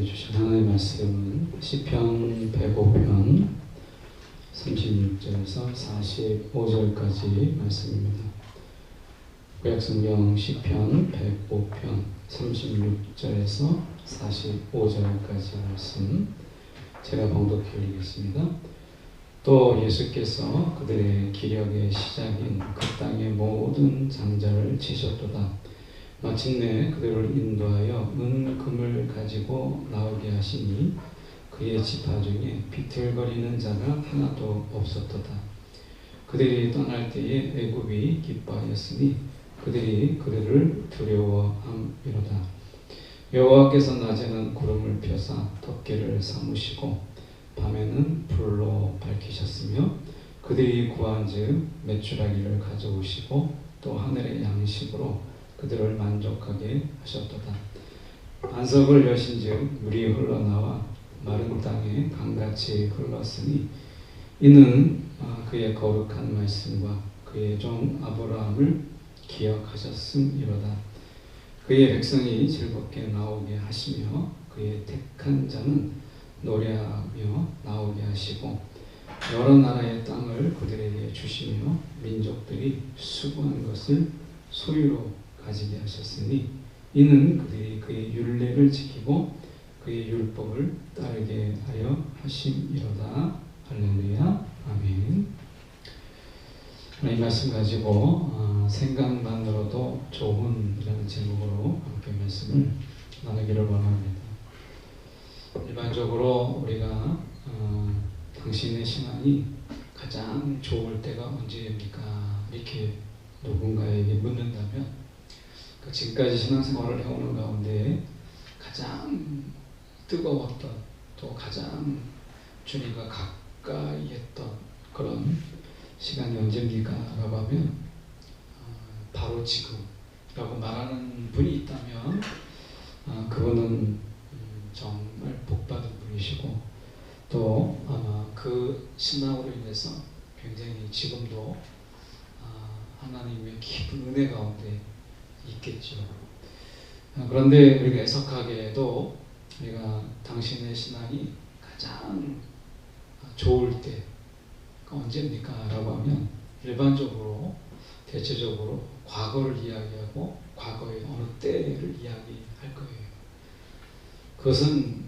우리 주신 하나님의 말씀은 시편 105편 36절에서 45절까지 말씀입니다. 구약성경 시편 105편 36절에서 45절까지 말씀 제가 봉독해 드리겠습니다. 또 예수께서 그들의 기력의 시작인 그 땅의 모든 장자를 치셨도다. 마침내 그들을 인도하여 은금을 가지고 나오게 하시니 그의 지파 중에 비틀거리는 자가 하나도 없었도다. 그들이 떠날 때에 애굽이 기뻐하였으니 그들이 그들을 두려워함이로다. 여호와께서 낮에는 구름을 펴사 덮개를 삼으시고 밤에는 불로 밝히셨으며 그들이 구한즉 메추라기를 가져오시고 또 하늘의 양식으로 그들을 만족하게 하셨도다. 반석을 여신즉 물이 흘러나와 마른 땅에 강같이 흘렀으니 이는 그의 거룩한 말씀과 그의 종 아브라함을 기억하셨음이로다. 그의 백성이 즐겁게 나오게 하시며 그의 택한 자는 노래하며 나오게 하시고 여러 나라의 땅을 그들에게 주시며 민족들이 수고한 것을 소유로 가지게 하셨으니 이는 그들이 그의 율례를 지키고 그의 율법을 따르게 하려 하심이로다. 할렐루야. 아멘. 이 말씀 가지고 생각만으로도 좋은이라는 제목으로 함께 말씀을 나누기를 원합니다. 일반적으로 우리가 당신의 신앙이 가장 좋을 때가 언제입니까? 이렇게 누군가에게 묻는다면 지금까지 신앙생활을 해오는 가운데 가장 뜨거웠던 또 가장 주님과 가까이 했던 그런 시간이 언제입니까? 라고 하면 바로 지금라고 말하는 분이 있다면 그분은 정말 복받은 분이시고 또 아마 그 신앙으로 인해서 굉장히 지금도 하나님의 깊은 은혜 가운데 있겠죠. 그런데 우리가 애석하게도 우리가 당신의 신앙이 가장 좋을 때가 언제입니까? 라고 하면 일반적으로 대체적으로 과거를 이야기하고 과거의 어느 때를 이야기할 거예요. 그것은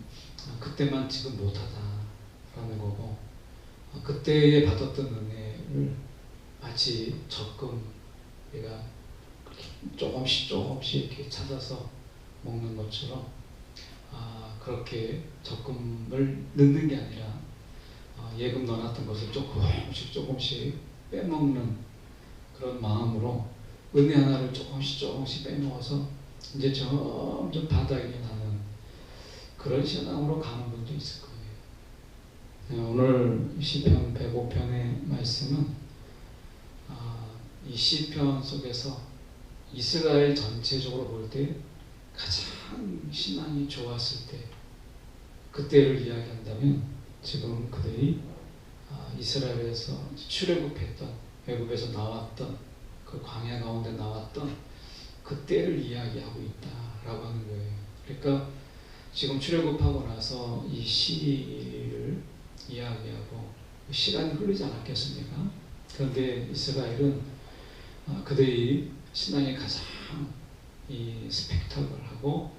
그때만 지금 못하다라는 거고 그때에 받았던 은혜를 마치 적금 우리가 조금씩 이렇게 찾아서 먹는 것처럼 그렇게 적금을 넣는 게 아니라 예금 넣어놨던 것을 조금씩 빼먹는 그런 마음으로 은혜 하나를 조금씩 빼먹어서 이제 점점 바닥이 나는 그런 신앙으로 가는 분도 있을 거예요. 오늘 시편 105편의 말씀은 이 시편 속에서 이스라엘 전체적으로 볼 때 가장 신앙이 좋았을 때 그때를 이야기한다면 지금 그들이 이스라엘에서 출애굽했던 애굽에서 나왔던 그 광야 가운데 나왔던 그때를 이야기하고 있다라고 하는 거예요. 그러니까 지금 출애굽하고 나서 이 시리를 이야기하고 시간이 흐르지 않았겠습니까? 그런데 이스라엘은 그들이 신앙이 가장 이 스펙타클하고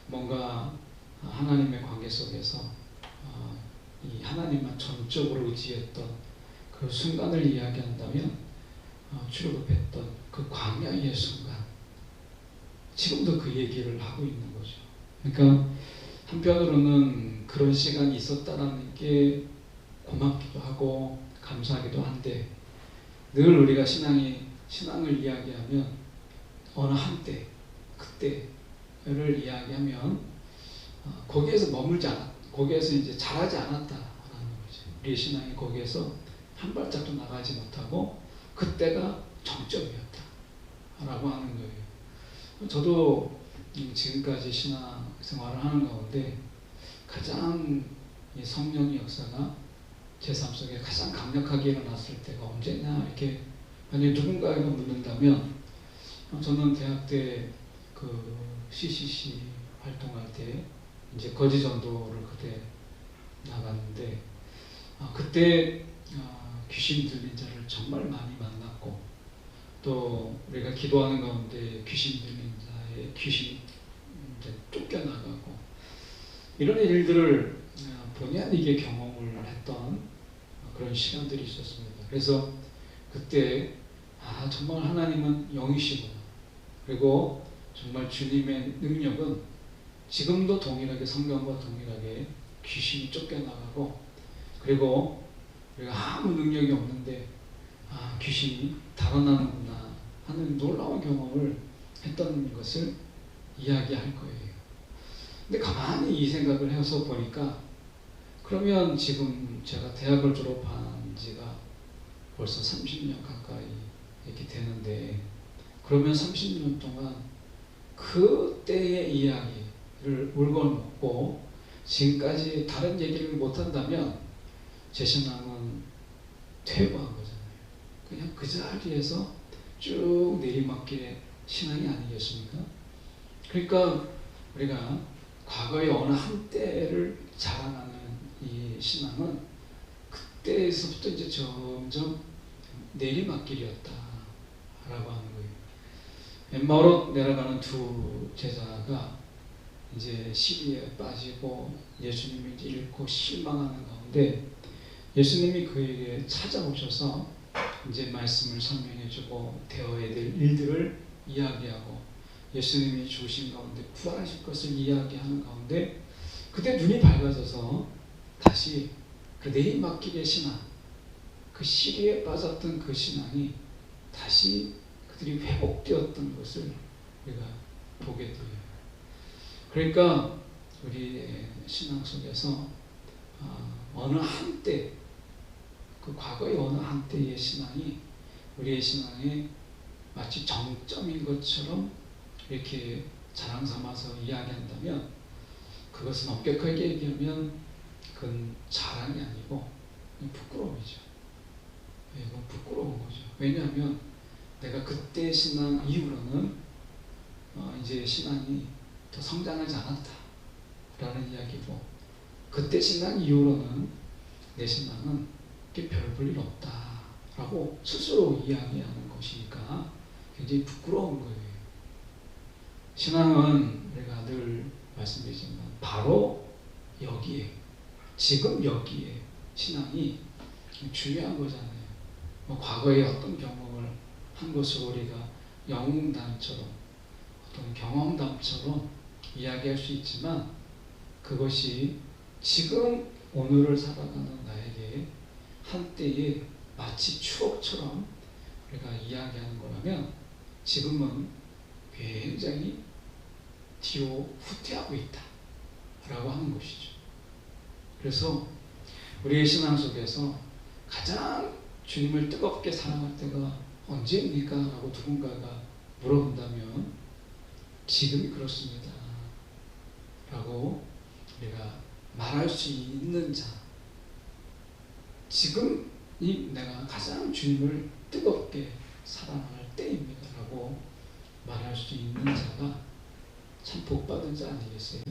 뭔가 하나님의 관계 속에서 이 하나님만 전적으로 의지했던 그 순간을 이야기한다면 출애굽했던 그 광야의 순간 지금도 그 얘기를 하고 있는 거죠. 그러니까 한편으로는 그런 시간이 있었다는 게 고맙기도 하고 감사하기도 한데 늘 우리가 신앙을 이야기하면 어느 한때, 그때를 이야기하면 거기에서 거기에서 이제 자라지 않았다라는 거죠. 우리의 신앙이 거기에서 한 발짝도 나가지 못하고 그때가 정점이었다라고 하는 거예요. 저도 지금까지 신앙 생활을 하는 가운데 가장 이 성령의 역사가 제 삶 속에 가장 강력하게 일어났을 때가 언제냐 이렇게 만약에 누군가에게 묻는다면 저는 대학 때 그 CCC 활동할 때 이제 거지 전도를 그때 나갔는데 그때 귀신 들린 자를 정말 많이 만났고 또 우리가 기도하는 가운데 귀신 들린 자의 귀신이 이제 쫓겨나가고 이런 일들을 본의 아니게 경험을 했던 그런 시간들이 있었습니다. 그래서 그때 정말 하나님은 영이시구나. 그리고 정말 주님의 능력은 지금도 동일하게 성경과 동일하게 귀신이 쫓겨나가고 그리고 우리가 아무 능력이 없는데 귀신이 달아나는구나 하는 놀라운 경험을 했던 것을 이야기할 거예요. 근데 가만히 이 생각을 해서 보니까 그러면 지금 제가 대학을 졸업한 지가 벌써 30년 가까이 이렇게 되는데 그러면 30년 동안 그때의 이야기를 울고먹고 지금까지 다른 얘기를 못한다면 제 신앙은 퇴보한 거잖아요. 그냥 그 자리에서 쭉 내리막길의 신앙이 아니겠습니까? 그러니까 우리가 과거의 어느 한때를 자랑하는 이 신앙은 그때에서부터 이제 점점 내리막길이었다라고 하는 거예요. 엠마오로 내려가는 두 제자가 이제 시비에 빠지고 예수님을 이제 잃고 실망하는 가운데 예수님이 그에게 찾아오셔서 이제 말씀을 설명해주고 되어야 될 일들을 이야기하고 예수님이 주신 가운데 부활하실 것을 이야기하는 가운데 그때 눈이 밝아져서 다시 그 내리막길의 신앙, 그 시리에 빠졌던 그 신앙이 다시 그들이 회복되었던 것을 우리가 보게 돼요. 그러니까 우리의 신앙 속에서 어느 한때, 그 과거의 어느 한때의 신앙이 우리의 신앙의 마치 정점인 것처럼 이렇게 자랑 삼아서 이야기한다면 그것은 엄격하게 얘기하면 그건 자랑이 아니고 부끄러움이죠. 이건 부끄러운 거죠. 왜냐하면 내가 그때 신앙 이후로는 이제 신앙이 더 성장하지 않았다라는 이야기고 그때 신앙 이후로는 내 신앙은 별 볼 일 없다라고 스스로 이야기하는 것이니까 굉장히 부끄러운 거예요. 신앙은 우리가 늘 말씀드리지만 바로 여기에 지금 여기에 신앙이 중요한 거잖아요. 과거에 어떤 경험을 한 것으로 우리가 영웅담처럼 어떤 경험담처럼 이야기할 수 있지만 그것이 지금 오늘을 살아가는 나에게 한때의 마치 추억처럼 우리가 이야기하는 거라면 지금은 굉장히 뒤로 후퇴하고 있다 라고 하는 것이죠. 그래서 우리의 신앙 속에서 가장 주님을 뜨겁게 사랑할 때가 언제입니까? 라고 누군가가 물어본다면 지금이 그렇습니다 라고 우리가 말할 수 있는 자, 지금이 내가 가장 주님을 뜨겁게 사랑할 때입니다 라고 말할 수 있는 자가 참 복받은 자 아니겠어요?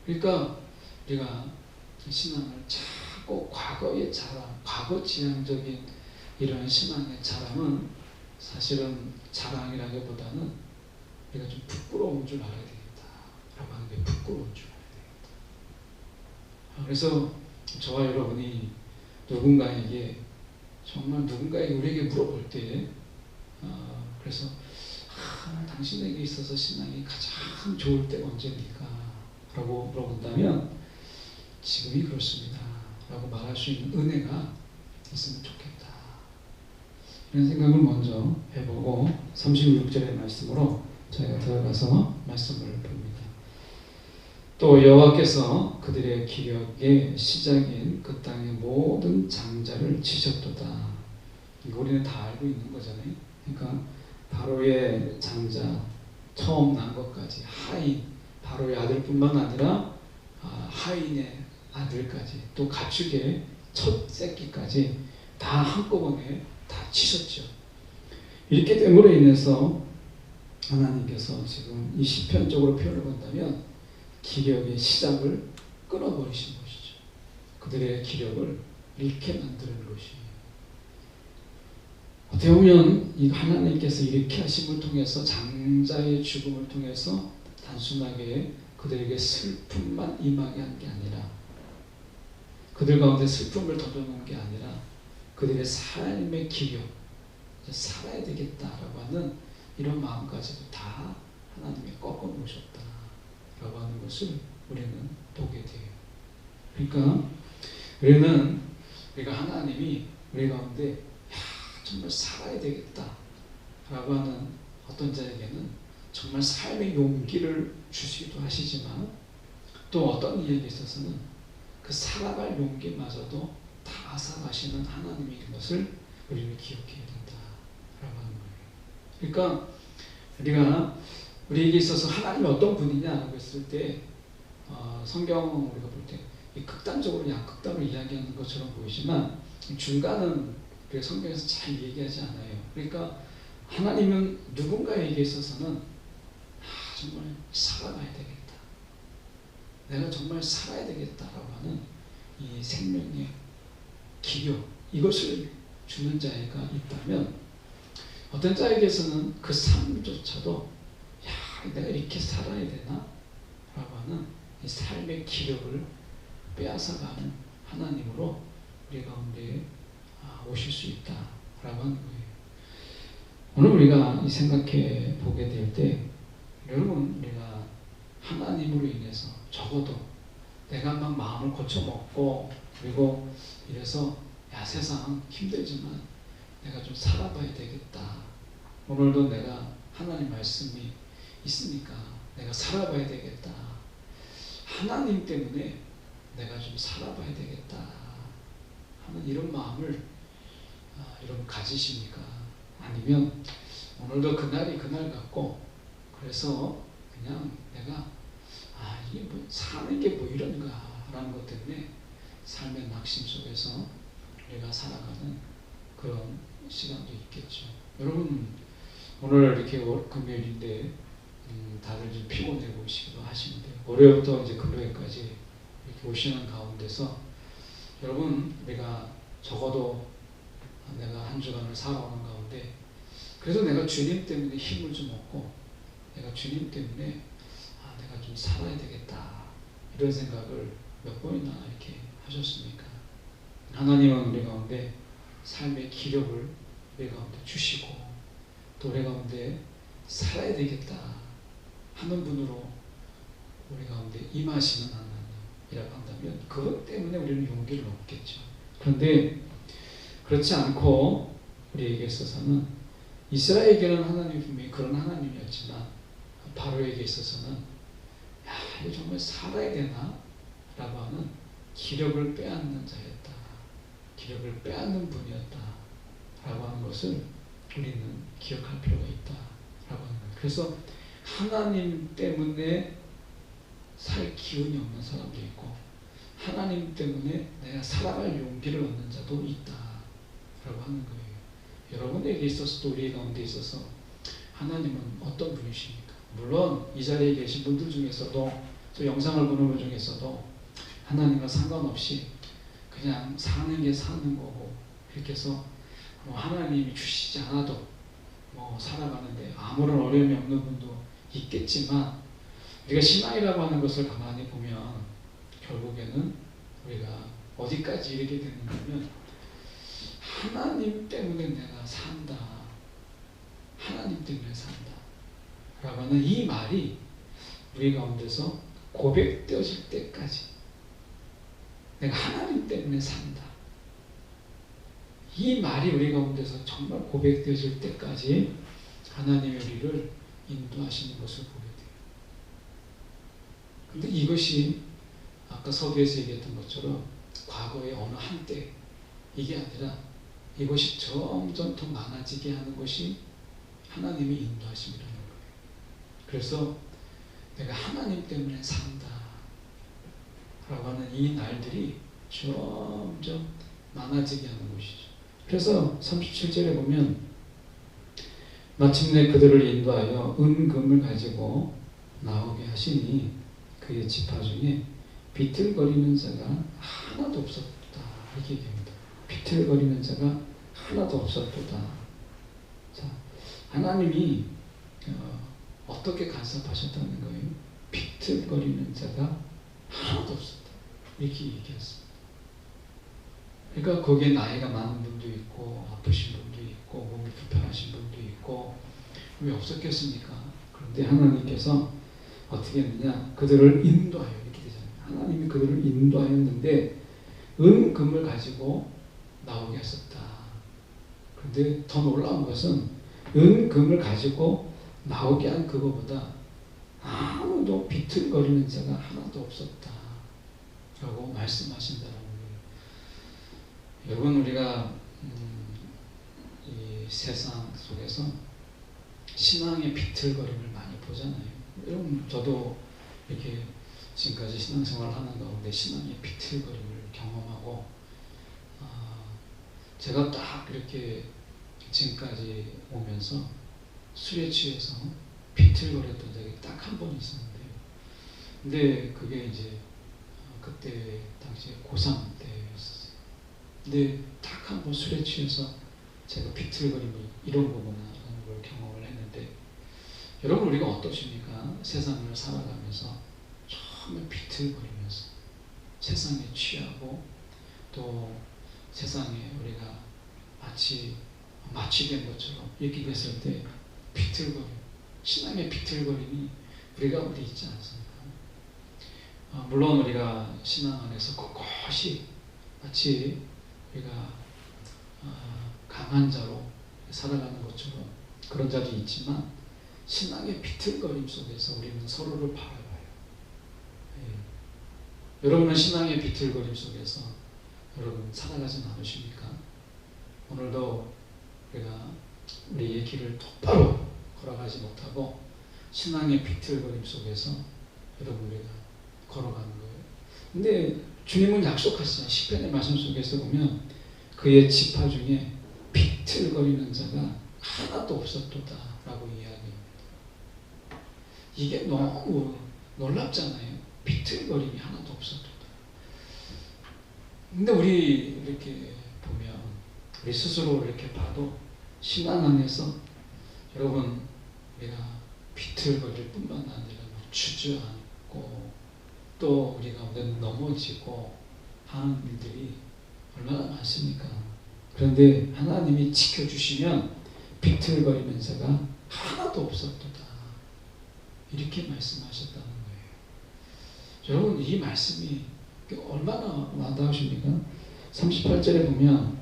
그러니까 우리가 신앙을 자꾸 과거의 자랑, 과거 지향적인 이런 신앙의 자랑은 사실은 자랑이라기보다는 우리가 좀 부끄러운 줄 알아야 되겠다라고 하는 게 부끄러운 줄 알아야 되겠다. 그래서 저와 여러분이 누군가에게 정말 누군가에게 우리에게 물어볼 때 그래서 당신에게 있어서 신앙이 가장 좋을 때가 언제입니까? 라고 물어본다면 지금이 그렇습니다 라고 말할 수 있는 은혜가 있으면 좋겠다 이런 생각을 먼저 해보고 36절의 말씀으로 저희가 들어가서 말씀을 봅니다. 또 여호와께서 그들의 기력의 시작인 그 땅의 모든 장자를 치셨도다. 이거 우리는 다 알고 있는 거잖아요. 그러니까 바로의 장자 처음 난 것까지 하인 바로의 아들뿐만 아니라 하인의 아들까지 또 가축의 첫 새끼까지 다 한꺼번에 다 치셨죠. 이렇게 됨으로 인해서 하나님께서 지금 이 시편적으로 표현을 본다면 기력의 시작을 끊어버리신 것이죠. 그들의 기력을 잃게 만드는 것이에요. 어떻게 보면 이 하나님께서 이렇게 하심을 통해서 장자의 죽음을 통해서 단순하게 그들에게 슬픔만 임하게 한 게 아니라 그들 가운데 슬픔을 던져놓은 게 아니라 그들의 삶의 기력, 이제 살아야 되겠다라고 하는 이런 마음까지도 다 하나님이 꺾어 놓으셨다라고 하는 것을 우리는 보게 돼요. 그러니까 우리가 하나님이 우리 가운데 정말 살아야 되겠다라고 하는 어떤 자에게는 정말 삶의 용기를 주시기도 하시지만 또 어떤 이에게 있어서는 그 살아갈 용기마저도 다 앗아가시는 하나님인 것을 우리는 기억해야 된다라고 하는 거예요. 그러니까 우리에게 있어서 하나님이 어떤 분이냐라고 했을 때 성경 우리가 볼 때 극단적으로 양극단으로 이야기하는 것처럼 보이지만 중간은 성경에서 잘 얘기하지 않아요. 그러니까 하나님은 누군가에게 있어서는 정말 살아가야 되겠다. 내가 정말 살아야 되겠다라고 하는 이 생명의 기력, 이것을 주는 자가 있다면 어떤 자에게서는 그 삶조차도 내가 이렇게 살아야 되나? 라고 하는 이 삶의 기력을 빼앗아가는 하나님으로 우리 가운데 오실 수 있다라고 하는 거예요. 오늘 우리가 생각해 보게 될 때 여러분 우리가 하나님으로 인해서 적어도 내가 막 마음을 고쳐먹고 그리고 이래서 세상 힘들지만 내가 좀 살아봐야 되겠다. 오늘도 내가 하나님 말씀이 있으니까 내가 살아봐야 되겠다. 하나님 때문에 내가 좀 살아봐야 되겠다 하는 이런 마음을 여러분 가지십니까? 아니면 오늘도 그날이 그날 같고 그래서 그냥 내가 이게 뭐 사는 게 뭐 이런가 라는 것 때문에 삶의 낙심 속에서 우리가 살아가는 그런 시간도 있겠죠. 여러분 오늘 이렇게 금요일인데 다들 좀 피곤해 보이시기도 하시는데 월요일부터 이제 금요일까지 이렇게 오시는 가운데서 여러분 우리가 적어도 내가 한 주간을 살아오는 가운데 그래서 내가 주님 때문에 힘을 좀 얻고 내가 주님 때문에 내가 좀 살아야 되겠다 이런 생각을 몇 번이나 이렇게 하셨습니까? 하나님은 우리 가운데 삶의 기력을 우리 가운데 주시고 또 우리 가운데 살아야 되겠다 하는 분으로 우리 가운데 임하시는 하나님이라고 한다면 그것 때문에 우리는 용기를 얻겠죠. 그런데 그렇지 않고 우리에게 있어서는 이스라엘에게는 하나님이 분명히 그런 하나님이었지만 바로에게 있어서는 이거 정말 살아야 되나? 라고 하는 기력을 빼앗는 자였다. 기력을 빼앗는 분이었다. 라고 하는 것을 우리는 기억할 필요가 있다. 라고 하는 거예요. 그래서 하나님 때문에 살 기운이 없는 사람도 있고 하나님 때문에 내가 살아갈 용기를 얻는 자도 있다. 라고 하는 거예요. 여러분에게 있어서도 우리 가운데 있어서 하나님은 어떤 분이십니까? 물론 이 자리에 계신 분들 중에서도 또 영상을 보는 분 중에서도 하나님과 상관없이 그냥 사는 게 사는 거고 이렇게 해서 뭐 하나님이 주시지 않아도 뭐 살아가는데 아무런 어려움이 없는 분도 있겠지만 우리가 신앙이라고 하는 것을 가만히 보면 결국에는 우리가 어디까지 이르게 되는가면 하나님 때문에 내가 산다. 하나님 때문에 산다. 라고 하는 이 말이 우리 가운데서 고백되어질 때까지 내가 하나님 때문에 산다. 이 말이 우리 가운데서 정말 고백되어질 때까지 하나님의 우리를 인도하시는 것을 보게 돼요. 그런데 이것이 아까 서두에서 얘기했던 것처럼 과거의 어느 한때 이게 아니라 이것이 점점 더 많아지게 하는 것이 하나님의 인도하심이라는 거예요. 그래서 내가 하나님 때문에 산다 라고 하는 이 날들이 점점 많아지게 하는 것이죠. 그래서 37절에 보면 마침내 그들을 인도하여 은금을 가지고 나오게 하시니 그의 지파 중에 비틀거리는 자가 하나도 없었다. 이렇게 얘기합니다. 비틀거리는 자가 하나도 없었도다. 자, 하나님이 어떻게 간섭하셨다는 거예요? 비틀거리는 자가 하나도 없었다. 이렇게 얘기했습니다. 그러니까 거기에 나이가 많은 분도 있고 아프신 분도 있고 몸이 불편하신 분도 있고 왜 없었겠습니까? 그런데 하나님께서 어떻게 했느냐? 그들을 인도하여 이렇게 되잖아요. 하나님이 그들을 인도하였는데 은금을 가지고 나오게 하셨다. 그런데 더 놀라운 것은 은금을 가지고 나오게 한 그거보다 아무도 비틀거리는 자가 하나도 없었다. 라고 말씀하신다는 거예요. 여러분, 우리가 이 세상 속에서 신앙의 비틀거림을 많이 보잖아요. 여러분, 저도 이렇게 지금까지 신앙생활을 하는 가운데 신앙의 비틀거림을 경험하고, 제가 딱 이렇게 지금까지 오면서 술에 취해서 비틀거렸던 적이 딱 한 번 있었는데요. 근데 그게 이제 그때 당시에 고3 때였어요. 근데 딱 한 번 술에 취해서 제가 비틀거림을 이런 거구나 하는 걸 경험을 했는데, 여러분, 우리가 어떠십니까? 세상을 살아가면서 처음에 비틀거리면서 세상에 취하고 또 세상에 우리가 마치 마취된 것처럼 이렇게 됐을 때 비틀거림, 신앙의 비틀거림이 우리가 어디 있지 않습니까? 물론 우리가 신앙 안에서 꼿꼿이 마치 우리가 강한 자로 살아가는 것처럼 그런 자도 있지만, 신앙의 비틀거림 속에서 우리는 서로를 바라봐요. 예. 여러분은 신앙의 비틀거림 속에서 여러분 살아가진 않으십니까? 오늘도 우리가 우리의 길을 똑바로 걸어가지 못하고 신앙의 비틀거림 속에서 여러분 우리가 걸어가는 거예요. 근데 주님은 약속하시잖아요. 시편의 말씀 속에서 보면 그의 지파 중에 비틀거리는 자가 하나도 없었도다 라고 이야기합니다. 이게 너무 놀랍잖아요. 비틀거림이 하나도 없었도다. 근데 우리 이렇게 보면 우리 스스로 이렇게 봐도 신앙 안에서 여러분 우리가 비틀거릴 뿐만 아니라 주저앉고 또 우리가 넘어지고 하는 일들이 얼마나 많습니까? 그런데 하나님이 지켜주시면 비틀거리는 자가 하나도 없었도다. 이렇게 말씀하셨다는 거예요. 여러분, 이 말씀이 얼마나 와닿으십니까? 38절에 보면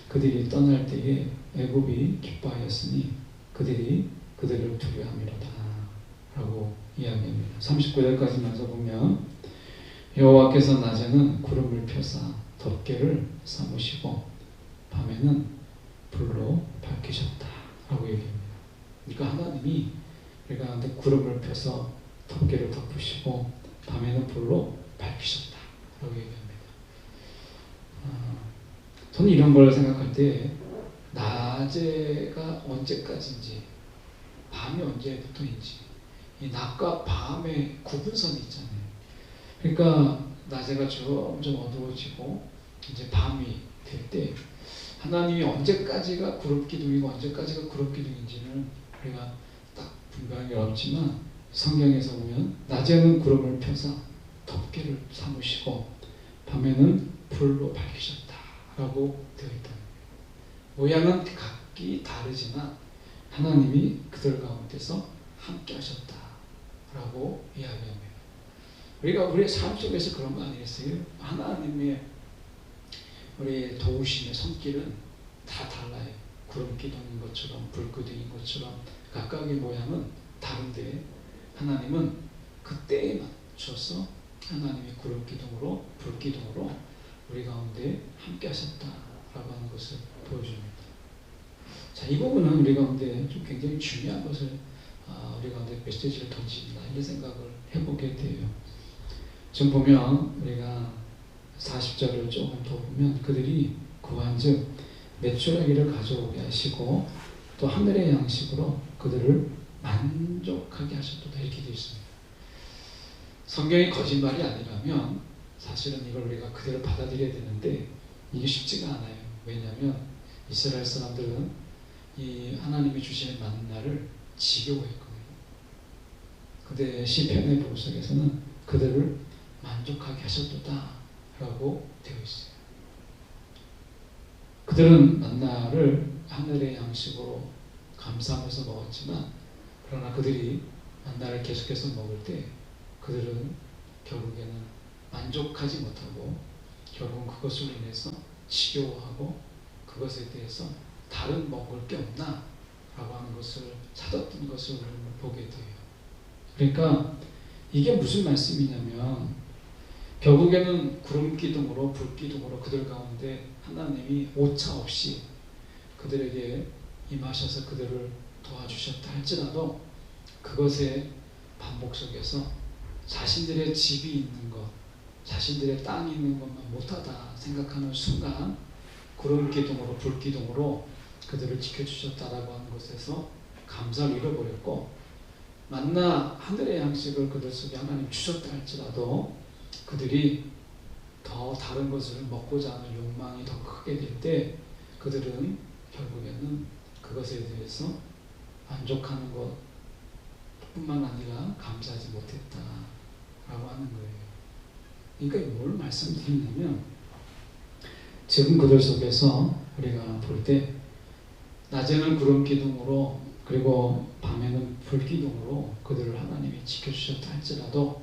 그들이 떠날 때에 애굽이 기뻐하였으니 그들이 그들을 두려워함이로다 라고 이야기합니다. 39절까지 나서 보면 여호와께서 낮에는 구름을 펴사 덮개를 삼으시고 밤에는 불로 밝히셨다 라고 얘기합니다. 그러니까 하나님이 우리 가운데 구름을 펴서 덮개를 덮으시고 밤에는 불로 밝히셨다 라고 얘기합니다. 저는 이런 걸 생각할 때 낮에가 언제까지인지 밤이 언제부터인지 이 낮과 밤의 구분선이 있잖아요. 그러니까 낮에가 점점 어두워지고 이제 밤이 될 때 하나님이 언제까지가 구름기둥이고 언제까지가 구름기둥인지는 우리가 딱 분명하게 없지만 성경에서 보면 낮에는 구름을 펴사 덮개를 삼으시고 밤에는 불로 밝히셨다라고 되어 있다. 모양은 각기 다르지만 하나님이 그들 가운데서 함께 하셨다라고 이야기합니다. 우리가 우리의 삶 속에서 그런 거 아니겠어요? 하나님의 우리 도우심의 손길은 다 달라요. 구름기둥인 것처럼 불기둥인 것처럼 각각의 모양은 다른데 하나님은 그때에 맞춰서 하나님의 구름기둥으로 불기둥으로 우리 가운데 함께 하셨다라고 하는 것을 보여줍니다. 자, 이 부분은 우리 가운데 좀 굉장히 중요한 것을 우리 가운데 메시지를 던진다 이런 생각을 해보게 돼요. 지금 보면 우리가 40절을 조금 더 보면 그들이 구한즉 메추라기를 가져오게 하시고 또 하늘의 양식으로 그들을 만족하게 하셨다 이렇게 되어 있습니다. 성경이 거짓말이 아니라면 사실은 이걸 우리가 그대로 받아들여야 되는데 이게 쉽지가 않아요. 왜냐하면 이스라엘 사람들은 이 하나님이 주시는 만나를 지겨워했거든요. 근데 시편의 복음 속에서는 그들을 만족하게 하셨도다 라고 되어 있어요. 그들은 만나를 하늘의 양식으로 감사하면서 먹었지만 그러나 그들이 만나를 계속해서 먹을 때 그들은 결국에는 만족하지 못하고 결국은 그것으로 인해서 지겨워하고 그것에 대해서 다른 먹을 게 없나? 라고 하는 것을 찾았던 것을 보게 돼요. 그러니까 이게 무슨 말씀이냐면 결국에는 구름 기둥으로 불 기둥으로 그들 가운데 하나님이 오차 없이 그들에게 임하셔서 그들을 도와주셨다 할지라도 그것의 반복 속에서 자신들의 집이 있는 것, 자신들의 땅이 있는 것만 못하다 생각하는 순간 구름 기둥으로 불 기둥으로 그들을 지켜주셨다라고 하는 것에서 감사를 잃어버렸고 만나 하늘의 양식을 그들 속에 하나님 주셨다 할지라도 그들이 더 다른 것을 먹고자 하는 욕망이 더 크게 될 때 그들은 결국에는 그것에 대해서 만족하는 것뿐만 아니라 감사하지 못했다라고 하는 거예요. 그러니까 뭘 말씀드리냐면 지금 그들 속에서 우리가 볼 때 낮에는 구름 기둥으로 그리고 밤에는 불 기둥으로 그들을 하나님이 지켜주셨다 할지라도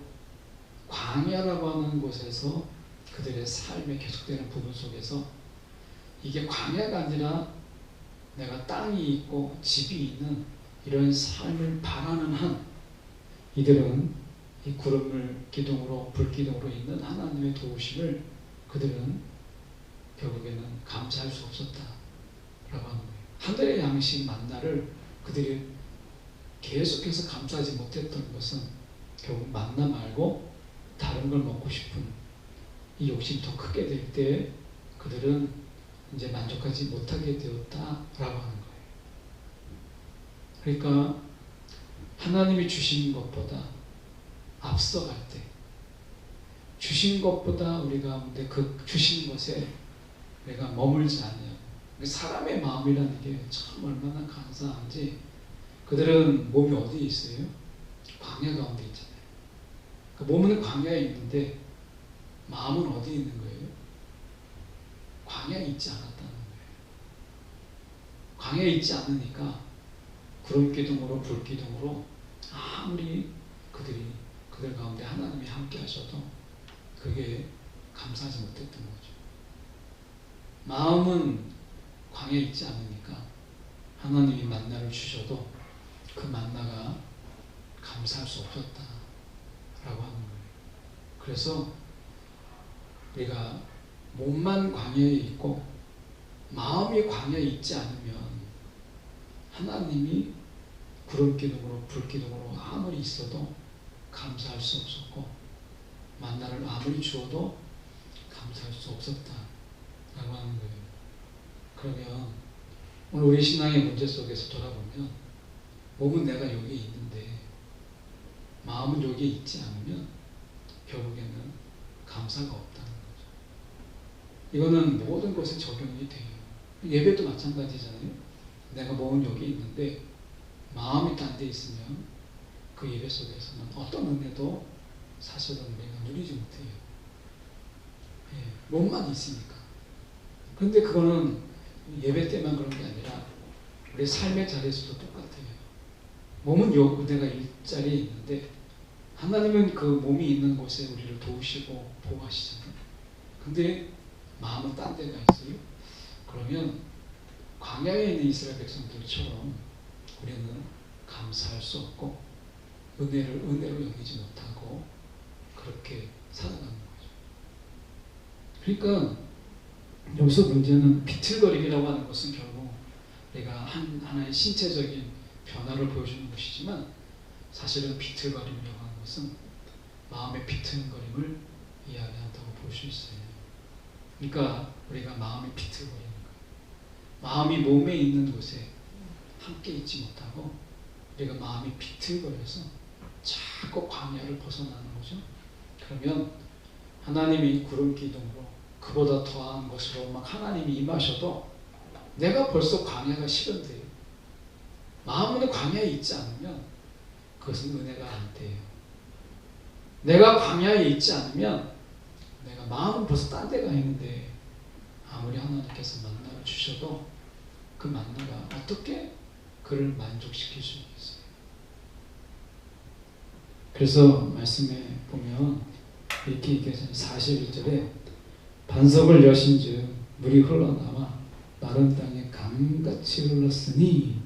광야라고 하는 곳에서 그들의 삶에 계속되는 부분 속에서 이게 광야가 아니라 내가 땅이 있고 집이 있는 이런 삶을 바라는 한 이들은 이 구름을 기둥으로 불 기둥으로 있는 하나님의 도우심을 그들은 결국에는 감사할 수 없었다라고 하는 거예요. 하늘의 양식 만나를 그들이 계속해서 감사하지 못했던 것은 결국 만나 말고 다른 걸 먹고 싶은 이 욕심이 더 크게 될 때 그들은 이제 만족하지 못하게 되었다라고 하는 거예요. 그러니까 하나님이 주신 것보다 앞서갈 때 주신 것보다 우리 가운데 그 주신 것에 내가 머물지 않아요. 사람의 마음이라는 게 참 얼마나 간사한지 그들은 몸이 어디에 있어요? 광야 가운데 있잖아요. 그 몸은 광야에 있는데 마음은 어디에 있는 거예요? 광야에 있지 않았다는 거예요. 광야에 있지 않으니까 구름 기둥으로 불 기둥으로 아무리 그들 가운데 하나님이 함께 하셔도 그게 감사하지 못했던 거죠. 마음은 광야에 있지 않으니까 하나님이 만나를 주셔도 그 만나가 감사할 수 없었다라고 하는 거예요. 그래서 우리가 몸만 광야에 있고 마음이 광야에 있지 않으면 하나님이 구름 기둥으로 불 기둥으로 아무리 있어도 감사할 수 없었고 만나를 아무리 주어도 감사할 수 없었다라고 하는 거예요. 그러면 오늘 우리 신앙의 문제 속에서 돌아보면 몸은 내가 여기 있는데 마음은 여기에 있지 않으면 결국에는 감사가 없다는 거죠. 이거는 모든 것에 적용이 돼요. 예배도 마찬가지잖아요. 내가 몸은 여기 있는데 마음이 딴 데 있으면 그 예배 속에서는 어떤 은혜도 사실은 우리가 누리지 못해요. 몸만 있으니까. 그런데 그거는 예배 때만 그런 게 아니라 우리 삶의 자리에서도 똑같아요. 몸은 내가 일자리에 있는데 하나님은 그 몸이 있는 곳에 우리를 도우시고 보호하시잖아요. 근데 마음은 딴 데가 있어요. 그러면 광야에 있는 이스라엘 백성들처럼 우리는 감사할 수 없고 은혜를 은혜로 여기지 못하고 그렇게 살아가는 거죠. 그러니까 여기서 문제는 비틀거림이라고 하는 것은 결국 내가 하나의 신체적인 변화를 보여주는 것이지만 사실은 비틀거림이라고 하는 것은 마음의 비틀거림을 이야기한다고 볼 수 있어요. 그러니까 우리가 마음이 비틀거리는 거예요. 마음이 몸에 있는 곳에 함께 있지 못하고 우리가 마음이 비틀거려서 자꾸 광야를 벗어나는 거죠. 그러면 하나님이 구름 기둥으로 그보다 더한 것으로 막 하나님이 임하셔도 내가 벌써 광야가 싫은데 마음은 광야에 있지 않으면 그것은 은혜가 안 돼요. 내가 광야에 있지 않으면 내가 마음은 벌써 딴 데가 있는데 아무리 하나님께서 만나를 주셔도 그 만나가 어떻게 그를 만족시킬 수 있겠어요. 그래서 말씀에 보면 이렇게 얘기하잖아요. 41절에 반석을 여신즉 물이 흘러나와 마른 땅에 강같이 흘렀으니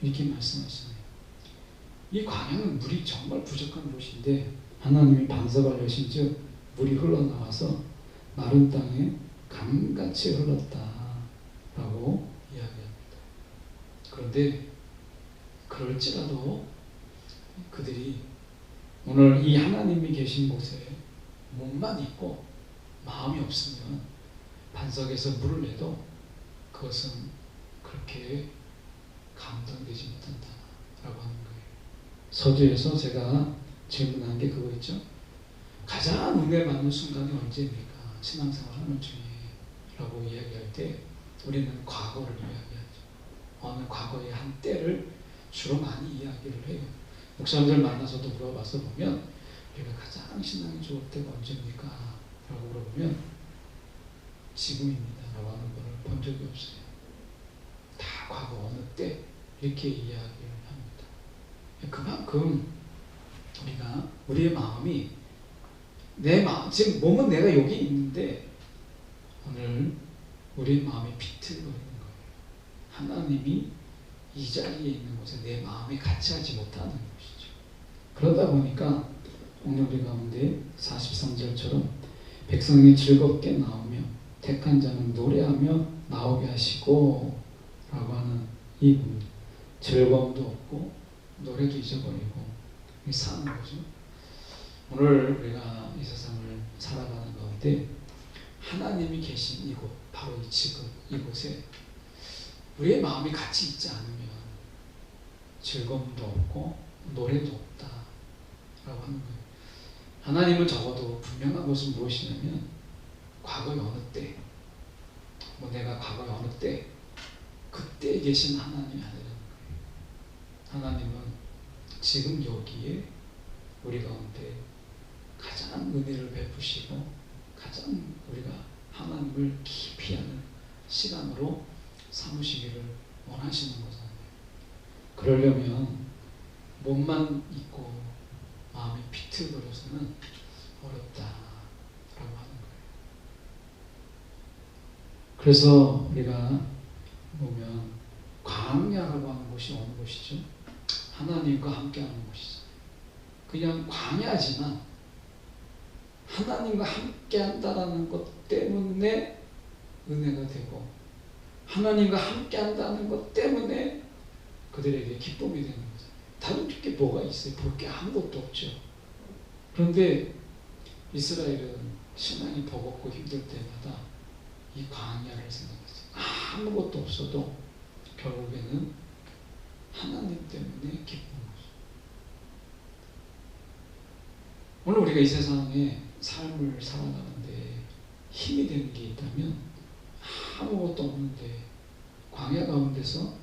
이렇게 말씀하시네요. 이 광야는 물이 정말 부족한 곳인데 하나님이 반석을 여신즉 물이 흘러나와서 마른 땅에 강같이 흘렀다라고 이야기합니다. 그런데 그럴지라도 그들이 오늘 이 하나님이 계신 곳에 몸만 있고 마음이 없으면 반석에서 물을 내도 그것은 그렇게 감동되지 못한다라고 하는 거예요. 서두에서 제가 질문한 게 그거 있죠. 가장 은혜 받는 순간이 언제입니까? 신앙생활 하는 중에 라고 이야기할 때 우리는 과거를 이야기하죠. 어느 과거의 한 때를 주로 많이 이야기를 해요. 목사님들 만나서도 물어봐서 보면 우리가 가장 신앙이 좋을 때가 언제입니까? 라고 물어보면 지금입니다 라고 하는 걸 본 적이 없어요. 다 과거 어느 때 이렇게 이야기를 합니다. 그만큼 우리가 우리의 마음이 내 마음, 지금 몸은 내가 여기 있는데 오늘 우리의 마음이 비틀거리는 거예요. 하나님이 이 자리에 있는 곳에 내 마음이 같이 하지 못하는 것이죠. 그러다 보니까 오늘 우리 가운데 43절처럼 백성이 즐겁게 나오며 택한 자는 노래하며 나오게 하시고 라고 하는 이 부분, 즐거움도 없고 노래도 잊어버리고 사는 거죠. 오늘 우리가 이 세상을 살아가는 가운데 하나님이 계신 이곳, 바로 이 지금 이곳에 우리의 마음이 같이 있지 않으면 즐거움도 없고 노래도 없다라고 하는 거예요. 하나님은 적어도 분명한 것은 무엇이냐면 과거의 어느 때, 내가 과거의 어느 때 그때 계신 하나님이 아니라는 거예요. 하나님은 지금 여기에 우리 가운데 가장 은혜를 베푸시고 가장 우리가 하나님을 깊이 아는 시간으로 삼으시기를 원하시는 거잖아요. 그러려면 몸만 있고 마음이 비틀거려서는 어렵다라고 하는 거예요. 그래서 우리가 보면 광야라고 하는 곳이 어느 곳이죠? 하나님과 함께하는 곳이죠. 그냥 광야지만 하나님과 함께한다라는 것 때문에 은혜가 되고 하나님과 함께한다는 것 때문에 그들에게 기쁨이 되는 거죠. 다른 게 뭐가 있어요? 볼 게 아무것도 없죠. 그런데 이스라엘은 신앙이 버겁고 힘들 때마다 이 광야를 생각했어요. 아무것도 없어도 결국에는 하나님 때문에 기쁜 거죠. 오늘 우리가 이 세상에 삶을 살아가는데 힘이 되는 게 있다면 아무것도 없는데 광야 가운데서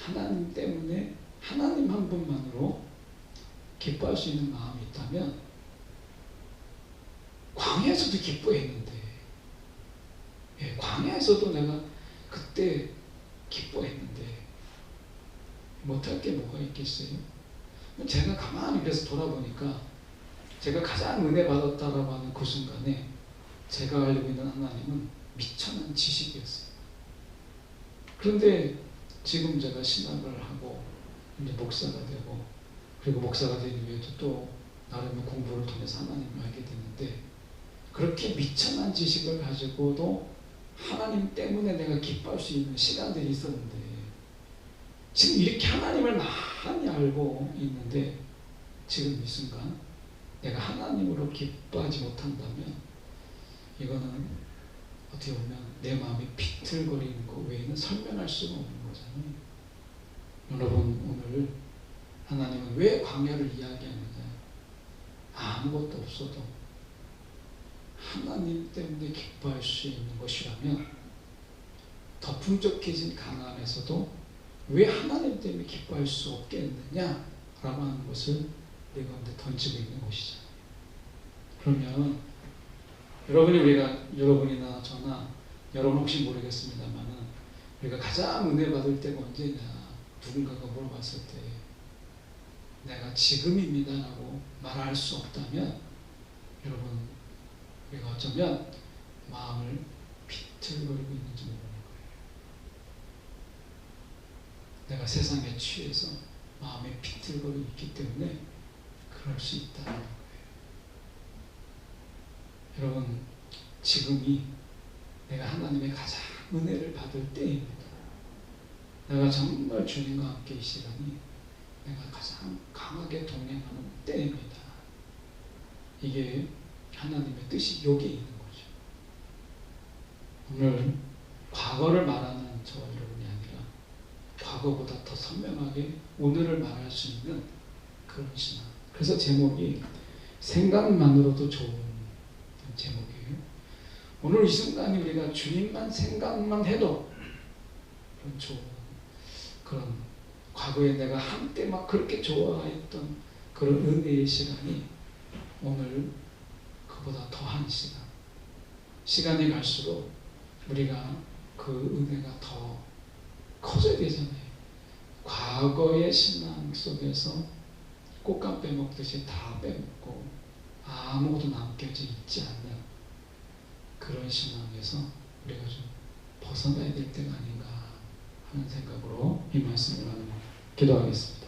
하나님 때문에 하나님 한 분만으로 기뻐할 수 있는 마음이 있다면 광야에서도 기뻐했는데 광야에서도 내가 그때 기뻐했는데 못할 게 뭐가 있겠어요? 제가 가만히 그래서 돌아보니까 제가 가장 은혜 받았다라고 하는 그 순간에 제가 알고 있는 하나님은 미천한 지식이었어요. 그런데 지금 제가 신학을 하고 이제 목사가 되고 그리고 목사가 된 이후에도 또 나름의 공부를 통해서 하나님을 알게 됐는데 그렇게 미천한 지식을 가지고도 하나님 때문에 내가 기뻐할 수 있는 시간들이 있었는데 지금 이렇게 하나님을 많이 알고 있는데 지금 이 순간 내가 하나님으로 기뻐하지 못한다면 이거는 어떻게 보면 내 마음이 비틀거리는 것 외에는 설명할 수가 없는 거잖아요. 여러분 오늘 하나님은 왜 광야를 이야기하느냐? 아무것도 없어도 하나님 때문에 기뻐할 수 있는 것이라면 더 풍족해진 가나안에서도 왜 하나님 때문에 기뻐할 수 없겠느냐라고 하는 것을 내가 던지고 있는 것이죠. 그러면 여러분이나 저나 여러분 혹시 모르겠습니다만은 우리가 가장 은혜 받을 때가 언제냐? 누군가가 물어봤을 때 내가 지금입니다라고 말할 수 없다면 여러분 우리가 어쩌면 마음을 비틀거리고 있는지 모르는 거예요. 내가 세상에 취해서 마음에 비틀거리고 있기 때문에 그럴 수 있다는 거예요. 여러분 지금이 내가 하나님의 가장 은혜를 받을 때입니다. 내가 정말 주님과 함께 이 시간이 내가 가장 강하게 동행하는 때입니다. 이게 하나님의 뜻이 여기에 있는 거죠. 오늘 과거를 말하는 저와 여러분이 아니라 과거보다 더 선명하게 오늘을 말할 수 있는 그런 신앙. 그래서 제목이 생각만으로도 좋은 제목이에요. 오늘 이 순간에 우리가 주님만 생각만 해도 좋은 그런 과거에 내가 한때 막 그렇게 좋아했던 그런 은혜의 시간이 오늘 그보다 더한 시간. 시간이 갈수록 우리가 그 은혜가 더 커져야 되잖아요. 과거의 신앙 속에서 꽃감 빼먹듯이 다 빼먹고 아무것도 남겨져 있지 않는 그런 신앙에서 우리가 좀 벗어나야 될 때가 아닌가 하는 생각으로 이 말씀을 나누고 기도하겠습니다.